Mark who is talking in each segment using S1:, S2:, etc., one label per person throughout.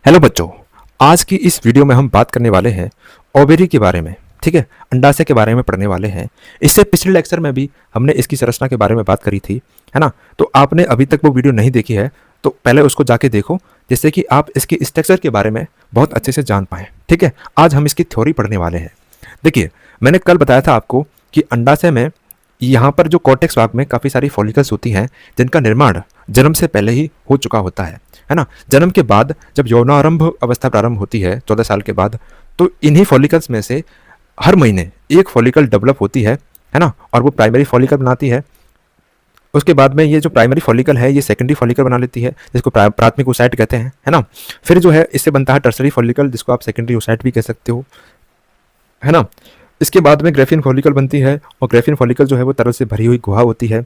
S1: Hello बच्चों, आज की इस वीडियो में हम बात करने वाले हैं ओवेरी के बारे में। ठीक है, अंडाशय के बारे में पढ़ने वाले हैं। इससे पिछले लेक्चर में भी हमने इसकी संरचना के बारे में बात करी थी, है ना। तो आपने अभी तक वो वीडियो नहीं देखी है तो पहले उसको जाके देखो, जिससे कि आप इसके स्ट्रक्चर के बारे में बहुत अच्छे से जान पाएँ। ठीक है, आज हम इसकी थ्योरी पढ़ने वाले हैं। देखिए, मैंने कल बताया था आपको कि अंडाशय में यहाँ पर जो कॉर्टेक्स भाग में काफ़ी सारी फॉलिकल्स होती हैं जिनका निर्माण जन्म से पहले ही हो चुका होता है ना। जन्म के बाद जब यौनारंभ अवस्था प्रारंभ होती है 14 साल के बाद, तो इन्हीं फॉलिकल्स में से हर महीने एक फॉलिकल डेवलप होती है ना, और वो प्राइमरी फॉलिकल बनाती है। उसके बाद में ये जो प्राइमरी फॉलिकल है ये सेकेंडरी फॉलिकल बना लेती है, जिसको प्राथमिक ओसाइट कहते हैं, है ना। फिर जो है इससे बनता है टर्सरी फॉलिकल, जिसको आप सेकेंडरी ओसाइट भी कह सकते हो, है ना। इसके बाद में ग्रेफियन फॉलिकल बनती है, और ग्रेफियन फॉलिकल जो है वो तरल से भरी हुई गुहा होती है।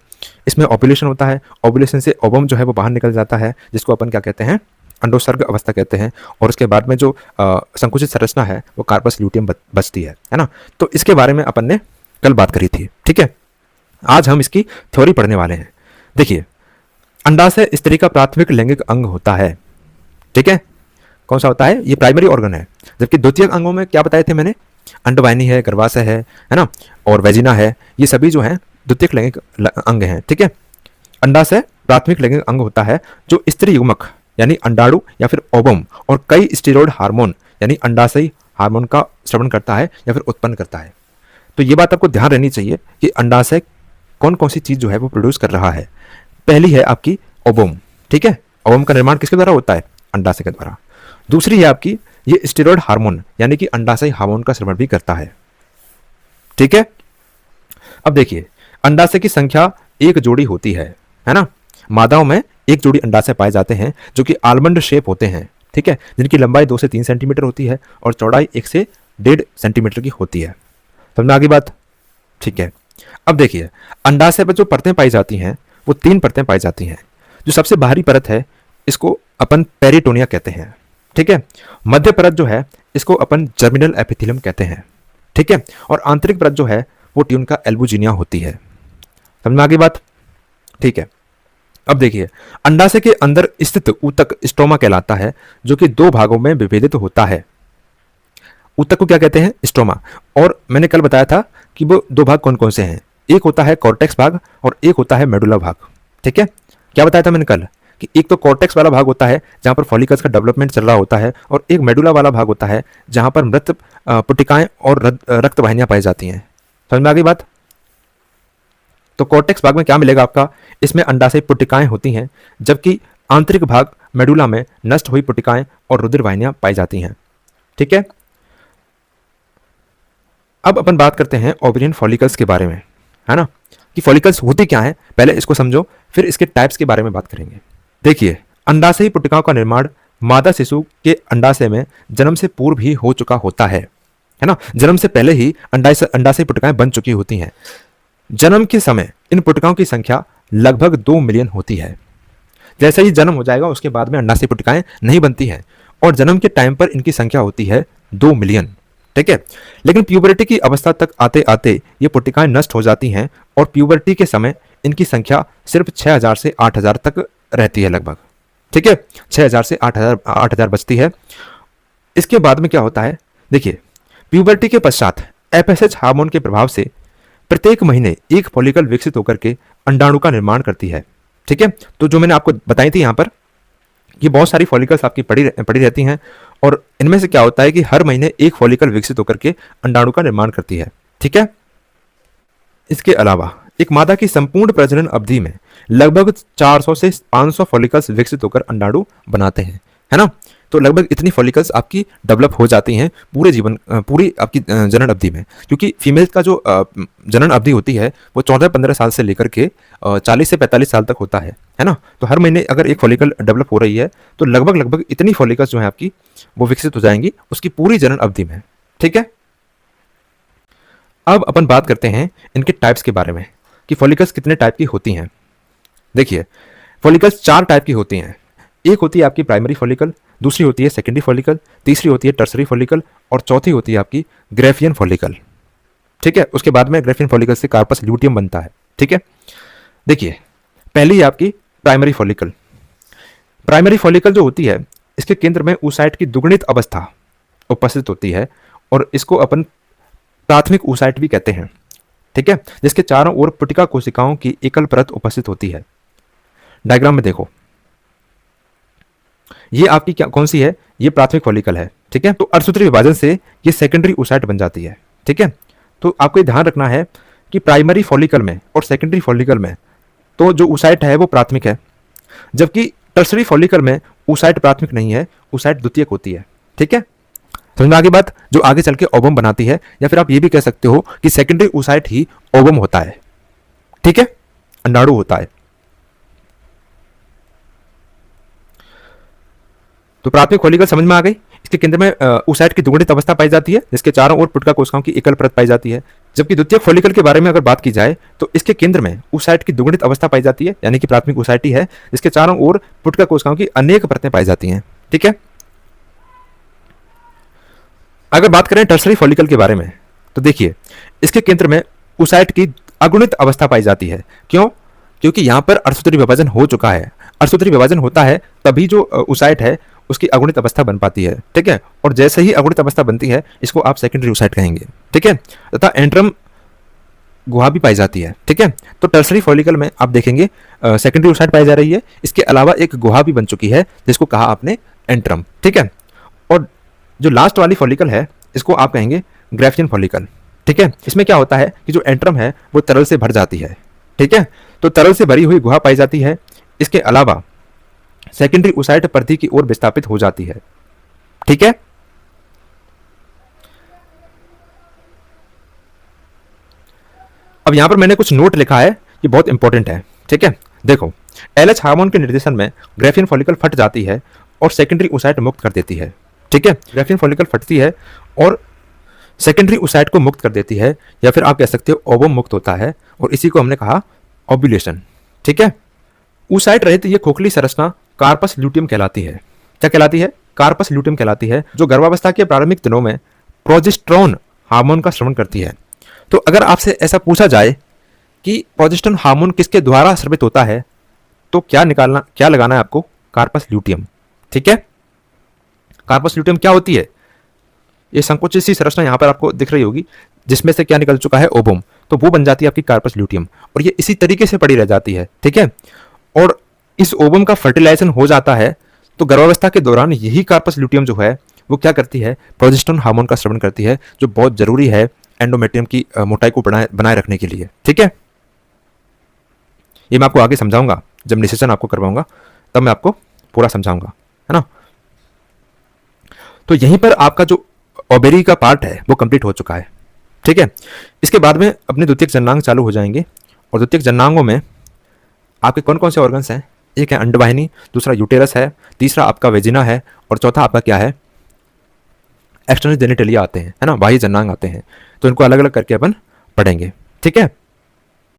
S1: इसमें ओव्यूलेशन होता है, ओव्यूलेशन से ओवम जो है वो बाहर निकल जाता है, जिसको अपन क्या कहते हैं, अंडोत्सर्ग अवस्था कहते हैं। और उसके बाद में जो संकुचित संरचना है वो कार्पस ल्यूटियम बचती है ना। तो इसके बारे में अपन ने कल बात करी थी। ठीक है, आज हम इसकी थ्योरी पढ़ने वाले हैं। देखिए, अंडाशय स्त्री का प्राथमिक लैंगिक अंग होता है। ठीक है, कौन सा होता है, ये प्राइमरी ऑर्गन है। जबकि द्वितीयक अंगों में क्या बताए थे मैंने, अंडवाहिनी है, गर्भाशय है ना, और वेजिना है, ये सभी जो है द्वितीयक लैंगिक अंग हैं। ठीक है, अंडाशय प्राथमिक लैंगिक अंग होता है जो स्त्री युग्मक यानी अंडाणु या फिर ओवम और कई स्टेरॉयड हार्मोन यानी अंडाशयी हार्मोन का श्रवण करता है या फिर उत्पन्न करता है। तो ये बात आपको ध्यान रहनी चाहिए कि अंडाशय कौन कौन सी चीज जो है वो प्रोड्यूस कर रहा है। पहली है आपकी ओवम। ठीक है, ओवम का निर्माण किसके द्वारा होता है, अंडाशय के द्वारा। दूसरी है आपकी ये स्टेरॉयड हार्मोन यानी कि अंडाशय हार्मोन का श्रवण भी करता है। ठीक है, अब देखिए, अंडाशय की संख्या एक जोड़ी होती है ना। मादाओं में एक जोड़ी अंडाशय पाए जाते हैं जो कि आलमंड शेप होते हैं। ठीक है, जिनकी लंबाई 2 से 3 सेंटीमीटर होती है और चौड़ाई 1 से 1.5 सेंटीमीटर की होती है। समझ में आ गई बात। ठीक है, अब देखिए, अंडाशय पर जो परतें पाई जाती हैं वो 3 परतें पाई जाती हैं। जो सबसे बाहरी परत है इसको अपन पेरिटोनिया कहते हैं। ठीक है, मध्य परत जो है इसको अपन जर्मिनल एपिथेलियम कहते हैं। ठीक है, और आंतरिक परत जो है वो ट्यूनिका एल्बुजिनिया होती है। समझ में आ गई बात। ठीक है, अब देखिए, अंडाशय के अंदर स्थित ऊतक स्टोमा कहलाता है, जो कि 2 भागों में विभेदित होता है। ऊतक को क्या कहते हैं, स्टोमा। और मैंने कल बताया था कि वो 2 भाग कौन कौन से हैं, एक होता है कॉर्टेक्स भाग और एक होता है मेडुला भाग। ठीक है, क्या बताया था मैंने कल कि एक तो कॉर्टेक्स वाला भाग होता है जहां पर फॉलिकल्स का डेवलपमेंट चल रहा होता है, और एक मेडुला वाला भाग होता है जहां पर मृत पुटिकाएं और रक्त वाहिनियां पाई जाती हैं। समझ में आ गई बात। तो कॉर्टेक्स भाग में क्या मिलेगा आपका, इसमें अंडाशय पुटिकाएं होती हैं, जबकि आंतरिक भाग मेडुला में नष्ट हुई पुटिकाएं और रुधिर वाहिनियां पाई जाती हैं। ठीक है, अब अपन बात करते हैं ओवेरियन फॉलिकल्स के बारे में, है ना, कि फॉलिकल्स होती क्या है। पहले इसको समझो, फिर इसके टाइप्स के बारे में बात करेंगे। देखिए, अंडाशयी पुटिकाओं का निर्माण मादा शिशु के अंडाशय में जन्म से पूर्व ही हो चुका होता है ना। जन्म से पहले ही अंडाशयी पुटिकाएं बन चुकी होती हैं। जन्म के समय इन पुटिकाओं की संख्या लगभग 2 मिलियन होती है। जैसे ही जन्म हो जाएगा उसके बाद में अंडाशयी पुटिकाएं नहीं बनती हैं, और जन्म के टाइम पर इनकी संख्या होती है 2 मिलियन। ठीक है, लेकिन प्यूबर्टी की अवस्था तक आते आते ये पुटिकाएं नष्ट हो जाती हैं, और प्यूबर्टी के समय इनकी संख्या सिर्फ 6000 से 8000 तक रहती है लगभग। ठीक है, 6000 से 8000 बचती है। इसके बाद में क्या होता है, देखिए, प्यूबर्टी के पश्चात एफएसएच हार्मोन के प्रभाव से प्रत्येक महीने एक फॉलिकल विकसित होकर के अंडाणु का निर्माण करती है। ठीक है, तो जो मैंने आपको बताई थी यहाँ पर, ये बहुत सारी फॉलिकल्स आपकी पड़ी रहती हैं, और इनमें से क्या होता है कि हर महीने एक फॉलिकल विकसित होकर के अंडाणु का निर्माण करती है। ठीक है, इसके अलावा एक मादा की संपूर्ण प्रजनन अवधि में लगभग 400 से 500 फॉलिकल्स विकसित होकर अंडाणु बनाते हैं, है ना। तो लगभग इतनी फॉलिकल्स आपकी डेवलप हो जाती हैं पूरी आपकी जनन अवधि में, क्योंकि फीमेल का जो जनन अवधि होती है वो 14-15 साल से लेकर के 40 से 45 साल तक होता है ना। तो हर महीने अगर एक फॉलिकल डेवलप हो रही है तो लगभग इतनी फॉलिकल्स जो है आपकी वो विकसित हो जाएंगी उसकी पूरी जनन अवधि में। ठीक है, अब अपन बात करते हैं इनके टाइप्स के बारे में कि फॉलिकल्स कितने टाइप की होती हैं। देखिए, फॉलिकल्स 4 टाइप की होती हैं। एक होती है आपकी प्राइमरी फॉलिकल, दूसरी होती है सेकेंडरी फॉलिकल, तीसरी होती है टर्सरी फॉलिकल, और चौथी होती है आपकी ग्रेफियन फॉलिकल। ठीक है, उसके बाद में ग्रेफियन फॉलिकल से कार्पस ल्यूटियम बनता है। ठीक है, देखिए, पहली है आपकी प्राइमरी फॉलिकल। प्राइमरी फॉलिकल जो होती है इसके केंद्र में oocyte की दुगुणित अवस्था उपस्थित होती है और इसको अपन प्राथमिक oocyte भी कहते हैं, ठीक है, जिसके चारों ओर पुटिका कोशिकाओं की एकल परत उपस्थित होती है। डायग्राम में देखो, ये आपकी क्या कौन सी है, ये प्राथमिक फॉलिकल है, ठीक है। तो अर्धसूत्री विभाजन से ये सेकेंडरी oocyte बन जाती है, ठीक है। तो आपको ये ध्यान रखना है कि प्राइमरी फॉलिकल में और सेकेंडरी फॉलिकल में तो जो oocyte है वो प्राथमिक है, जबकि टर्सरी फॉलिकल में oocyte प्राथमिक नहीं है, oocyte द्वितीयक होती है, ठीक है। समझ में आगे बात, जो आगे चल के ओवम बनाती है, या फिर आप ये भी कह सकते हो कि सेकेंडरी oocyte ही ओवम होता है, ठीक है, अंडाणु होता है। तो प्राथमिक फॉलिकल समझ में आ गई। इसके केंद्र में oocyte की दुगुणित अवस्था पाई जाती है, जिसके चारों ओर पुटिका कोशिकाओं की एकल परत पाई जाती है। जबकि द्वितीयक फॉलिकल के बारे में अगर बात की जाए तो इसके केंद्र में oocyte की दुगुणित अवस्था पाई जाती है, यानी कि प्राथमिक oocyte ही है, जिसके चारों ओर पुटिका कोशिकाओं की अनेक परतें पाई जाती हैं, ठीक है। अगर बात करें टर्सरी फॉलिकल के बारे में तो देखिए, इसके केंद्र में oocyte की अगुणित अवस्था पाई जाती है। क्यों? क्योंकि यहां पर अर्धसूत्री विभाजन हो चुका है। अर्धसूत्री विभाजन होता है तभी जो oocyte है उसकी अगुणित अवस्था बन पाती है, ठीक है। और जैसे ही अगुणित अवस्था बनती है इसको आप सेकेंडरी oocyte कहेंगे, ठीक है। तथा एंट्रम गुहा भी पाई जाती है, ठीक है। तो टर्सरी फॉलिकल में आप देखेंगे सेकेंडरी oocyte पाई जा रही है, इसके अलावा एक गुहा भी बन चुकी है जिसको कहा आपने एंट्रम, ठीक है। और जो लास्ट वाली फॉलिकल है इसको आप कहेंगे ग्राफियन फॉलिकल, ठीक है। इसमें क्या होता है कि जो एंट्रम है वो तरल से भर जाती है, ठीक है। तो तरल से भरी हुई गुहा पाई जाती है। इसके अलावा सेकेंडरी oocyte परती की ओर विस्थापित हो जाती है, ठीक है। अब यहां पर मैंने कुछ नोट लिखा है, ये बहुत इंपॉर्टेंट है, ठीक है। देखो, LH हार्मोन के निर्देशन में ग्राफियन फॉलिकल फट जाती है और सेकेंडरी oocyte मुक्त कर देती है, ठीक है। ग्राफियन फॉलिकल फटती है और सेकेंडरी oocyte को मुक्त कर देती है, या फिर आप कह सकते हो ओवम मुक्त होता है, और इसी को हमने कहा ओव्यूलेशन, ठीक है। oocyte रहित ये खोखली संरचना कार्पस ल्यूटियम कहलाती है। क्या कहलाती है? कार्पस ल्यूटियम कहलाती है, जो गर्भावस्था के प्रारंभिक दिनों में प्रोजेस्टेरोन हार्मोन का श्रवण करती है। तो अगर आपसे ऐसा पूछा जाए कि प्रोजेस्टेरोन हार्मोन किसके द्वारा स्रावित होता है, तो क्या लगाना है आपको? कार्पस ल्यूटियम, ठीक है। कार्पस ल्यूटियम क्या होती है? ये संकुचित सी संरचना यहां पर आपको दिख रही होगी, जिसमें से क्या निकल चुका है? ओवम। तो वो बन जाती है आपकी कार्पस ल्यूटियम, और ये इसी तरीके से पड़ी रह जाती है, ठीक है। और इस ओवम का फर्टिलाइजेशन हो जाता है, तो गर्भावस्था के दौरान यही कार्पस ल्यूटियम जो है वो क्या करती है? प्रोजेस्टेरोन हार्मोन का स्रावन करती है, जो बहुत जरूरी है एंडोमेट्रियम की मोटाई को बनाए रखने के लिए, ठीक है। ये मैं आपको आगे समझाऊंगा, जब निषेचन आपको करवाऊंगा तब मैं आपको पूरा समझाऊंगा, है ना। तो यहीं पर आपका जो ओवेरी का पार्ट है वो कंप्लीट हो चुका है, ठीक है। इसके बाद में अपने द्वितीयक जननांग चालू हो जाएंगे, और द्वितीयक जननांगों में आपके कौन कौन से ऑर्गन्स हैं? एक है अंडवाहिनी, दूसरा यूटेरस है, तीसरा आपका वेजिना है, और चौथा आपका क्या है? एक्सटर्नल जेनिटलिया आते हैं, है ना, बाह्य जननांग आते हैं। तो इनको अलग अलग करके अपन पढ़ेंगे, ठीक है।